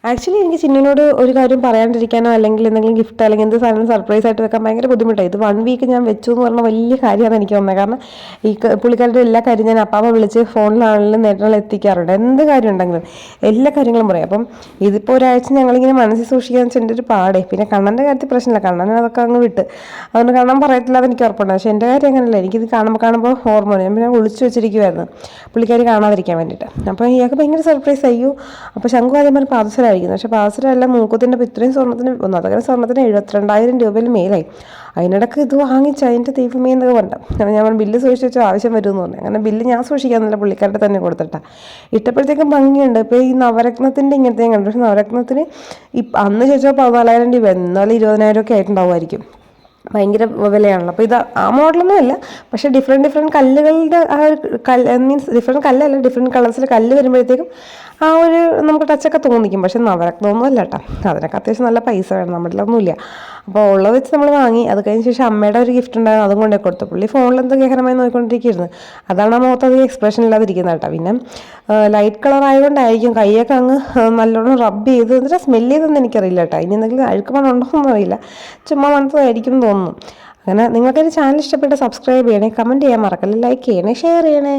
Actually എനിക്ക് ചിന്നുവിനോട് ഒരു കാര്യം പറയാണ്ടിരിക്കാനോ അല്ലെങ്കിൽ എന്തെങ്കിലും ഗിഫ്റ്റ് അല്ലെങ്കിൽ എന്ത് സാധനം സർപ്രൈസ് ആയിട്ട് വെക്കാൻ ഭയങ്കര ബുദ്ധിമുട്ടായി. ഇത് 1 വീക്ക് ഞാൻ വെച്ചു എന്ന് പറഞ്ഞാൽ വലിയ കാര്യമാണ് എനിക്ക് തോന്നുന്നത്. കാരണം ഈ പുള്ളിക്കാരുടെ എല്ലാ കാര്യം ഞാൻ അപ്പാപ്പ വിളിച്ച് ഫോണിലാണെങ്കിലും നേരിട്ടുള്ള എത്തിക്കാറുണ്ട്. എന്ത് കാര്യം ഉണ്ടെങ്കിലും എല്ലാ കാര്യങ്ങളും പറയും. അപ്പം ഇതിപ്പോൾ ഒരാഴ്ച ഞങ്ങളിങ്ങനെ മനസ്സിൽ സൂക്ഷിക്കാന്ന് വെച്ചാൽ എൻ്റെ ഒരു പാടേ. പിന്നെ കണ്ണൻ്റെ കാര്യത്തിൽ പ്രശ്നമില്ല, കണ്ണൻ അതൊക്കെ അങ്ങ് വിട്ട്, അതുകൊണ്ട് കണ്ണൻ പറയത്തില്ല എന്ന് എനിക്ക് ഉറപ്പുണ്ട്. പക്ഷേ എൻ്റെ കാര്യം അങ്ങനെയല്ല, എനിക്കിത് കാണുമ്പോൾ ഹോർമോൺ ഞാൻ പിന്നെ ഒളിച്ചു വെച്ചിരിക്കുമായിരുന്നു പുള്ളിക്കാരി കാണാതിരിക്കാൻ വേണ്ടിയിട്ട്. അപ്പോൾ ഇയാൾക്ക് ഭയങ്കര സർപ്രൈസ് അയ്യോ. അപ്പോൾ ശംഖു ആദ്യം പറഞ്ഞ് പാദസരമായിരിക്കുന്നു, പക്ഷേ പാദസരമല്ല മൂക്കത്തിൻ്റെ ഇത്രയും സ്വർണ്ണത്തിന് ഒന്നതങ്ങനെ സ്വർണ്ണത്തിന് 72,000 രൂപയിൽ മേലായി. അതിനിടയ്ക്ക് ഇത് വാങ്ങിച്ച് അതിൻ്റെ ദൈവമേ എന്നൊക്കെ പറഞ്ഞു. അങ്ങനെ ഞാൻ ബില്ല് സൂക്ഷിച്ച് വെച്ചാൽ ആവശ്യം വരുമെന്ന് പറഞ്ഞു. അങ്ങനെ ബില്ല് ഞാൻ സൂക്ഷിക്കാമെന്നില്ല, പുള്ളിക്കാരുടെ തന്നെ കൊടുത്തിട്ടാണ് ഇട്ടപ്പോഴത്തേക്കും ഭംഗിയുണ്ട്. ഇപ്പോൾ ഈ നവരത്നത്തിൻ്റെ ഇങ്ങനത്തെ ഞാൻ കണ്ടു, പക്ഷേ നവരത്നത്തിന് അന്ന് ചോദിച്ചാൽ 14,000 രൂപ, എന്നാലും 20,000 ഒക്കെ ആയിട്ടുണ്ടാവുമായിരിക്കും. ഭയങ്കര വിലയാണല്ലോ. അപ്പോൾ ഇത് ആ മോഡലൊന്നും അല്ല, പക്ഷേ ഡിഫറെൻറ്റ് കല്ലുകളുടെ ആ ഒരു മീൻസ് ഡിഫറെൻറ്റ് കല്ലല്ല, ഡിഫറെൻറ്റ് കളേഴ്സിൽ കല്ല് വരുമ്പോഴത്തേക്കും ആ ഒരു നമുക്ക് ടച്ചൊക്കെ തോന്നിക്കും. പക്ഷെ നവരത്നമൊന്നും അല്ല കേട്ടോ, അതിനൊക്കെ അത്യാവശ്യം നല്ല പൈസ വേണം, നമ്മുടെ ഒന്നുമില്ല. അപ്പോൾ ഉള്ളത് വെച്ച് നമ്മൾ വാങ്ങി. അത് കഴിഞ്ഞ ശേഷം അമ്മയുടെ ഒരു ഗിഫ്റ്റ് ഉണ്ടായിരുന്നു, അതും കൊണ്ടേ കൊടുത്തു. പുള്ളി ഫോണിൽ എന്തോ ഗഹനമായി നോക്കിക്കൊണ്ടിരിക്കുന്നത്, അതാണ് ആ മുഖത്ത് അധികം എക്സ്പ്രഷൻ ഇല്ലാതിരിക്കുന്നത് കേട്ടോ. പിന്നെ ലൈറ്റ് കളർ ആയതുകൊണ്ടായിരിക്കും കൈയൊക്കെ അങ്ങ് നല്ലോണം റബ്ബ് ചെയ്ത്, എന്നിട്ട് സ്മെല്ല് ചെയ്തൊന്നും എനിക്കറിയില്ല കേട്ടോ. ഇനി എന്തെങ്കിലും അഴുക്ക് മണം ഉണ്ടോയെന്നൊന്നും അറിയില്ല, ചുമ്മാ മണത്തതായിരിക്കും എന്ന് തോന്നുന്നു. അങ്ങനെ നിങ്ങൾക്ക് എൻ്റെ ചാനൽ ഇഷ്ടപ്പെട്ട് സബ്സ്ക്രൈബ് ചെയ്യണേ, കമൻറ്റ് ചെയ്യാൻ മറക്കല്ലേ, ലൈക്ക് ചെയ്യണേ, ഷെയർ ചെയ്യണേ.